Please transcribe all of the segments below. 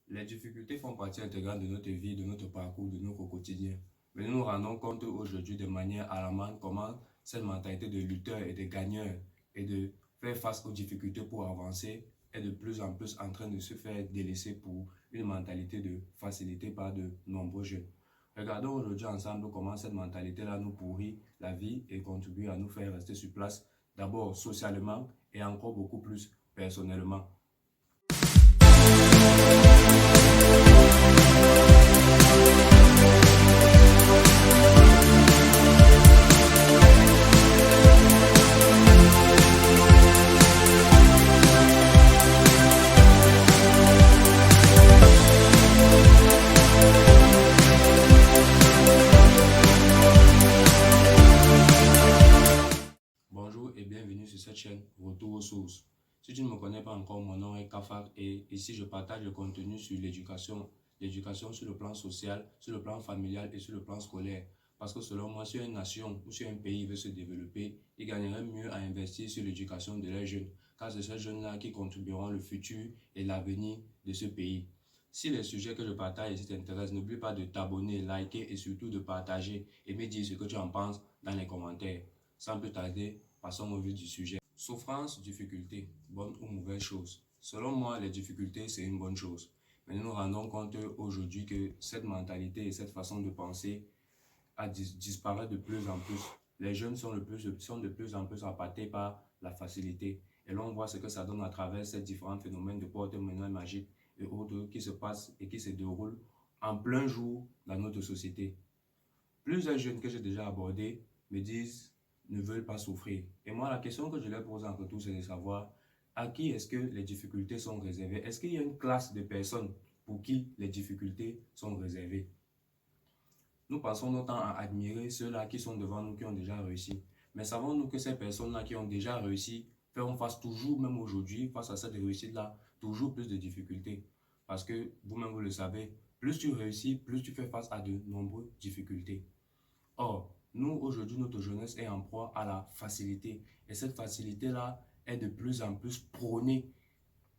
Les difficultés font partie intégrante de notre vie, de notre parcours, de notre quotidien. Mais nous nous rendons compte aujourd'hui de manière alarmante comment cette mentalité de lutteur et de gagneur et de faire face aux difficultés pour avancer est de plus en plus en train de se faire délaisser pour une mentalité de facilité par de nombreux jeunes. Regardons aujourd'hui ensemble comment cette mentalité-là nous pourrit la vie et contribue à nous faire rester sur place, d'abord socialement et encore beaucoup plus personnellement. Bonjour et bienvenue sur cette chaîne Retour aux sources. Si tu ne me connais pas encore, mon nom est Kafar et ici je partage le contenu sur l'éducation sur le plan social, sur le plan familial et sur le plan scolaire. Parce que selon moi, si une nation ou si un pays veut se développer, il gagnerait mieux à investir sur l'éducation de leurs jeunes, car c'est ces jeunes-là qui contribueront le futur et l'avenir de ce pays. Si les sujets que je partage ici t'intéressent, n'oublie pas de t'abonner, liker et surtout de partager et me dire ce que tu en penses dans les commentaires. Sans plus tarder, passons au vif du sujet. Souffrance, difficulté, bonne ou mauvaise chose. Selon moi, les difficultés, c'est une bonne chose. Mais nous nous rendons compte aujourd'hui que cette mentalité et cette façon de penser disparaît de plus en plus. Les jeunes sont de plus en plus appâtés par la facilité. Et l'on voit ce que ça donne à travers ces différents phénomènes de porte-monnaie magique et autres qui se passent et qui se déroulent en plein jour dans notre société. Plusieurs jeunes que j'ai déjà abordés me disent ne veulent pas souffrir. Et moi, la question que je leur pose entre tous, c'est de savoir à qui est-ce que les difficultés sont réservées. Est-ce qu'il y a une classe de personnes pour qui les difficultés sont réservées? Nous passons notre temps à admirer ceux-là qui sont devant nous, qui ont déjà réussi. Mais savons-nous que ces personnes-là qui ont déjà réussi feront face toujours, même aujourd'hui, face à cette réussite-là, toujours plus de difficultés. Parce que vous-même, vous le savez, plus tu réussis, plus tu fais face à de nombreuses difficultés. Or, nous, aujourd'hui, notre jeunesse est en proie à la facilité. Et cette facilité-là est de plus en plus prônée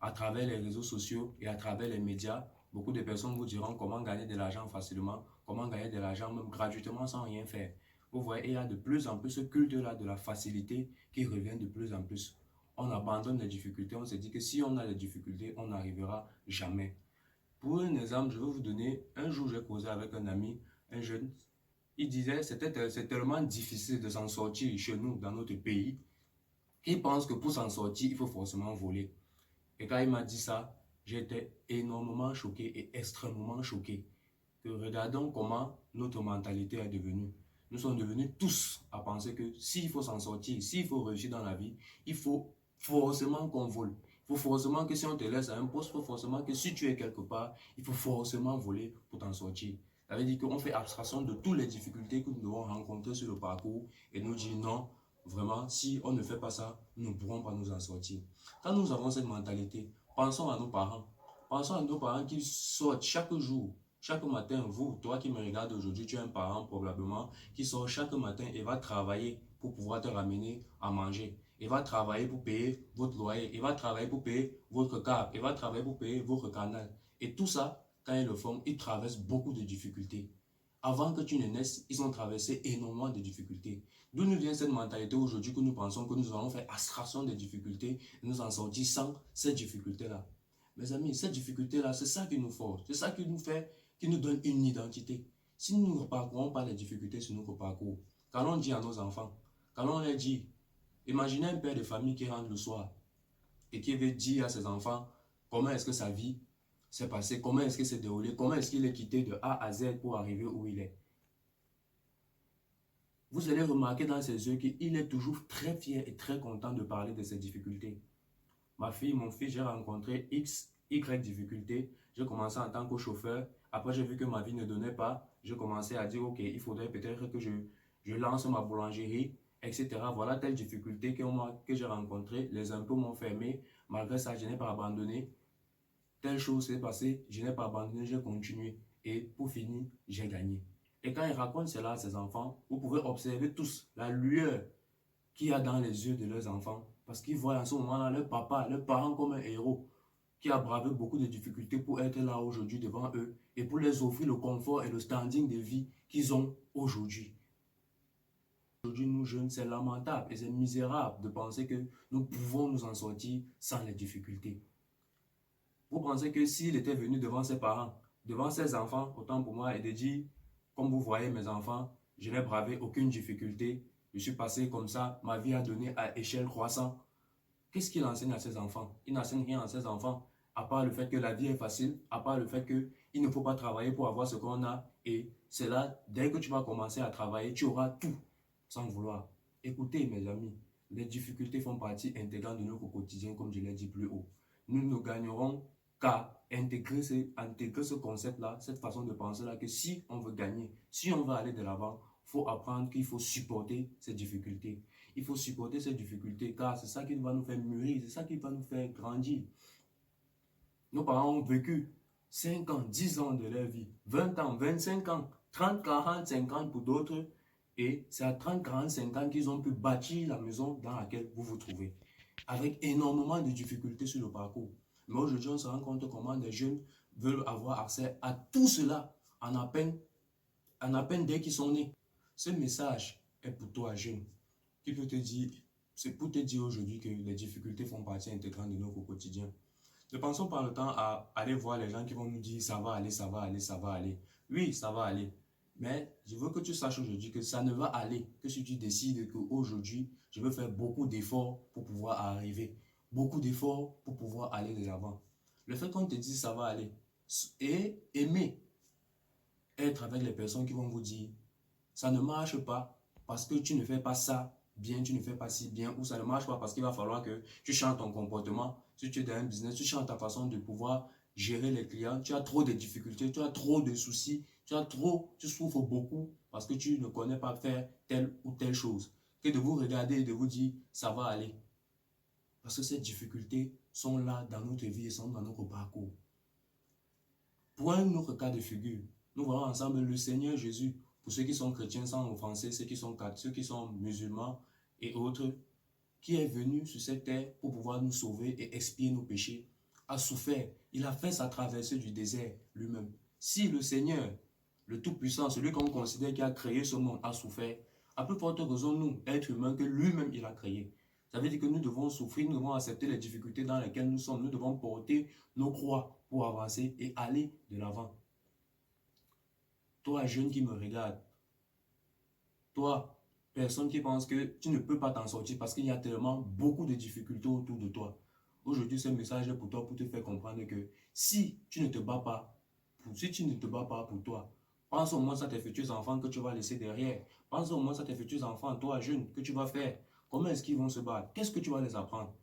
à travers les réseaux sociaux et à travers les médias. Beaucoup de personnes vous diront comment gagner de l'argent facilement, comment gagner de l'argent même gratuitement sans rien faire. Vous voyez, il y a de plus en plus ce culte-là de la facilité qui revient de plus en plus. On abandonne les difficultés, on se dit que si on a les difficultés, on n'arrivera jamais. Pour un exemple, je vais vous donner, un jour j'ai causé avec un ami, un jeune, il disait que c'est tellement difficile de s'en sortir chez nous, dans notre pays, qu'il pense que pour s'en sortir, il faut forcément voler. Et quand il m'a dit ça, j'étais énormément choqué et extrêmement choqué. Que regardons comment notre mentalité est devenue. Nous sommes devenus tous à penser que s'il faut s'en sortir, s'il faut réussir dans la vie, il faut forcément qu'on vole. Il faut forcément que si on te laisse à un poste, il faut forcément que si tu es quelque part, il faut forcément voler pour t'en sortir. Ça veut dire qu'on fait abstraction de toutes les difficultés que nous devons rencontrer sur le parcours et nous dire non, vraiment, si on ne fait pas ça, nous ne pourrons pas nous en sortir. Quand nous avons cette mentalité, pensons à nos parents. Pensons à nos parents qui sortent chaque jour, chaque matin. Vous, toi qui me regardes aujourd'hui, tu es un parent probablement qui sort chaque matin et va travailler pour pouvoir te ramener à manger. Il va travailler pour payer votre loyer. Il va travailler pour payer votre câble. Il va travailler pour payer votre canal. Et tout ça, quand ils le font, ils traversent beaucoup de difficultés. Avant que tu ne naisses, ils ont traversé énormément de difficultés. D'où nous vient cette mentalité aujourd'hui que nous pensons que nous allons faire abstraction des difficultés et nous en sortir sans ces difficultés-là. Mes amis, cette difficulté-là, c'est ça qui nous force, c'est ça qui nous fait, qui nous donne une identité. Si nous ne parcourons pas les difficultés sur notre parcours, quand on dit à nos enfants, quand on leur dit, imaginez un père de famille qui rentre le soir et qui veut dire à ses enfants comment est-ce que sa vie s'est passée, comment est-ce qu'il s'est déroulé, comment est-ce qu'il est quitté de A à Z pour arriver où il est. Vous allez remarquer dans ses yeux qu'il est toujours très fier et très content de parler de ses difficultés. Ma fille, mon fils, j'ai rencontré X, Y difficultés. J'ai commencé en tant que chauffeur. Après, j'ai vu que ma vie ne donnait pas. J'ai commencé à dire, OK, il faudrait peut-être que je lance ma boulangerie, etc. Voilà telle difficulté que j'ai rencontrée. Les impôts m'ont fermé. Malgré ça, je n'ai pas abandonné. Telle chose s'est passée. Je n'ai pas abandonné, j'ai continué. Et pour finir, j'ai gagné. Et quand ils racontent cela à ses enfants, vous pouvez observer tous la lueur qu'il y a dans les yeux de leurs enfants. Parce qu'ils voient en ce moment-là leur papa, leurs parents comme un héros qui a bravé beaucoup de difficultés pour être là aujourd'hui devant eux et pour les offrir le confort et le standing de vie qu'ils ont aujourd'hui. Aujourd'hui, nous jeunes, c'est lamentable et c'est misérable de penser que nous pouvons nous en sortir sans les difficultés. Vous pensez que s'il était venu devant ses parents, devant ses enfants, autant pour moi, et de dire, comme vous voyez mes enfants, je n'ai bravé aucune difficulté, je suis passé comme ça, ma vie a donné à échelle croissante. Qu'est-ce qu'il enseigne à ses enfants? Il n'enseigne rien à ses enfants, à part le fait que la vie est facile, à part le fait qu'il ne faut pas travailler pour avoir ce qu'on a. Et c'est là, dès que tu vas commencer à travailler, tu auras tout sans vouloir. Écoutez, mes amis, les difficultés font partie intégrante de notre quotidien, comme je l'ai dit plus haut. Nous ne gagnerons qu'à intégrer ce concept-là, cette façon de penser-là, que si on veut gagner, si on veut aller de l'avant, il faut apprendre qu'il faut supporter ces difficultés. Il faut supporter ces difficultés car c'est ça qui va nous faire mûrir, c'est ça qui va nous faire grandir. Nos parents ont vécu 5 ans, 10 ans de leur vie, 20 ans, 25 ans, 30, 40, 50 pour d'autres. Et c'est à 30, 45 ans qu'ils ont pu bâtir la maison dans laquelle vous vous trouvez. Avec énormément de difficultés sur le parcours. Mais aujourd'hui, on se rend compte comment des jeunes veulent avoir accès à tout cela en à peine dès qu'ils sont nés. Ce message est pour toi, jeune, qui peut te dire, c'est pour te dire aujourd'hui que les difficultés font partie intégrante de notre quotidien. Ne pensons pas le temps à aller voir les gens qui vont nous dire ça va aller, ça va aller, ça va aller. Oui, ça va aller. Mais je veux que tu saches aujourd'hui que ça ne va aller que si tu décides qu'aujourd'hui, je veux faire beaucoup d'efforts pour pouvoir arriver. Beaucoup d'efforts pour pouvoir aller de l'avant. Le fait qu'on te dise ça va aller et aimer être avec les personnes qui vont vous dire ça ne marche pas parce que tu ne fais pas ça bien, tu ne fais pas si bien, ou ça ne marche pas parce qu'il va falloir que tu changes ton comportement. Si tu es dans un business, tu changes ta façon de pouvoir gérer les clients, tu as trop de difficultés, tu as trop de soucis, tu souffres beaucoup parce que tu ne connais pas faire telle ou telle chose. Que de vous regarder et de vous dire ça va aller. Parce que ces difficultés sont là dans notre vie et sont dans notre parcours. Pour un autre cas de figure, nous voyons ensemble le Seigneur Jésus, pour ceux qui sont chrétiens sans offenser, ceux qui sont musulmans et autres, qui est venu sur cette terre pour pouvoir nous sauver et expier nos péchés, a souffert. Il a fait sa traversée du désert lui-même. Si le Seigneur, le Tout-Puissant, celui qu'on considère qui a créé ce monde, a souffert, à plus forte raison, nous, êtres humains, que lui-même il a créé. Ça veut dire que nous devons souffrir, nous devons accepter les difficultés dans lesquelles nous sommes, nous devons porter nos croix pour avancer et aller de l'avant. Toi, jeune qui me regarde, toi, personne qui pense que tu ne peux pas t'en sortir parce qu'il y a tellement beaucoup de difficultés autour de toi. Aujourd'hui, ce message est pour toi, pour te faire comprendre que si tu ne te bats pas, pour toi, pense au moins à tes futurs enfants que tu vas laisser derrière. Pense au moins à tes futurs enfants, toi, jeune, que tu vas faire. Comment est-ce qu'ils vont se battre? Qu'est-ce que tu vas les apprendre?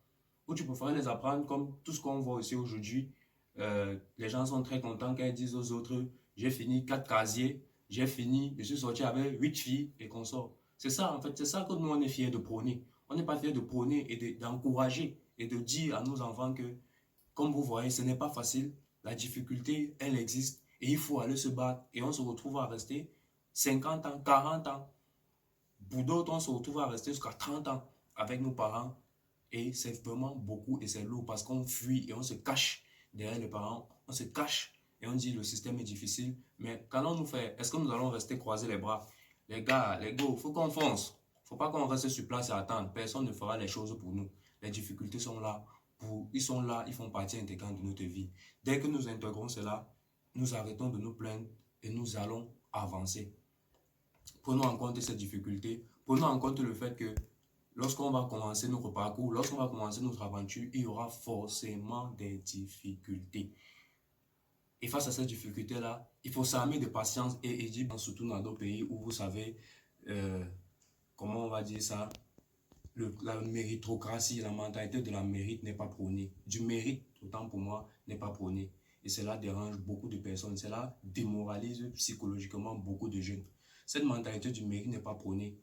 Ou tu préfères les apprendre comme tout ce qu'on voit aussi aujourd'hui. Les gens sont très contents quand ils disent aux autres, j'ai fini 4 casiers, j'ai fini, je suis sorti avec 8 filles et qu'on sort. C'est ça, en fait, c'est ça que nous, on est fiers de prôner. On n'est pas fiers de prôner et d'encourager et de dire à nos enfants que, comme vous voyez, ce n'est pas facile. La difficulté, elle existe et il faut aller se battre. Et on se retrouve à rester 50 ans, 40 ans. Pour d'autres, on se retrouve à rester jusqu'à 30 ans avec nos parents. Et c'est vraiment beaucoup et c'est lourd parce qu'on fuit et on se cache derrière les parents. On se cache et on dit le système est difficile. Mais qu'allons-nous faire? Est-ce que nous allons rester croiser les bras? Les gars, les gars, il faut qu'on fonce. Il ne faut pas qu'on reste sur place et attendre. Personne ne fera les choses pour nous. Les difficultés sont là. Ils sont là, ils font partie intégrante de notre vie. Dès que nous intégrons cela, nous arrêtons de nous plaindre et nous allons avancer. Prenons en compte ces difficultés. Prenons en compte le fait que lorsqu'on va commencer notre parcours, lorsqu'on va commencer notre aventure, il y aura forcément des difficultés. Et face à ces difficultés-là, il faut s'armer de patience et du surtout dans d'autres pays où vous savez, comment on va dire ça, la méritocratie, la mentalité de la mérite n'est pas prônée. Du mérite, autant pour moi, n'est pas prôné. Et cela dérange beaucoup de personnes. Cela démoralise psychologiquement beaucoup de jeunes. Cette mentalité du mérite n'est pas prônée.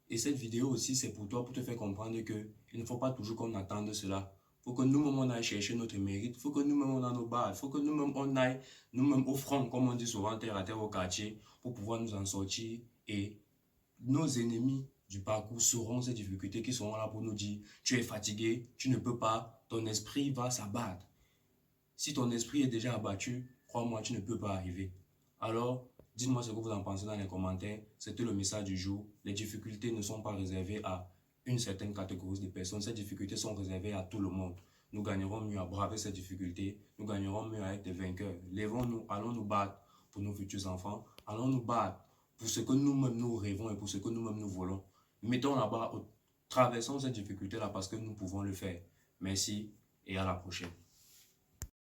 Et cette vidéo aussi, c'est pour toi, pour te faire comprendre que il ne faut pas toujours qu'on attende cela. Il faut que nous-mêmes, on aille chercher notre mérite. Il faut que nous-mêmes, on a nos barres. Il faut que nous-mêmes, on aille, nous-mêmes, au front, comme on dit souvent, terre à terre au quartier, pour pouvoir nous en sortir. Et nos ennemis du parcours sauront ces difficultés qui seront là pour nous dire, tu es fatigué, tu ne peux pas, ton esprit va s'abattre. Si ton esprit est déjà abattu, crois-moi, tu ne peux pas arriver. Alors, dites-moi ce que vous en pensez dans les commentaires. C'était le message du jour. Les difficultés ne sont pas réservées à une certaine catégorie de personnes. Ces difficultés sont réservées à tout le monde. Nous gagnerons mieux à braver ces difficultés. Nous gagnerons mieux à être des vainqueurs. Lèvons-nous, allons nous battre pour nos futurs enfants. Allons nous battre pour ce que nous-mêmes nous rêvons et pour ce que nous-mêmes nous voulons. Mettons là-bas, traversons cette difficulté-là parce que nous pouvons le faire. Merci et à la prochaine.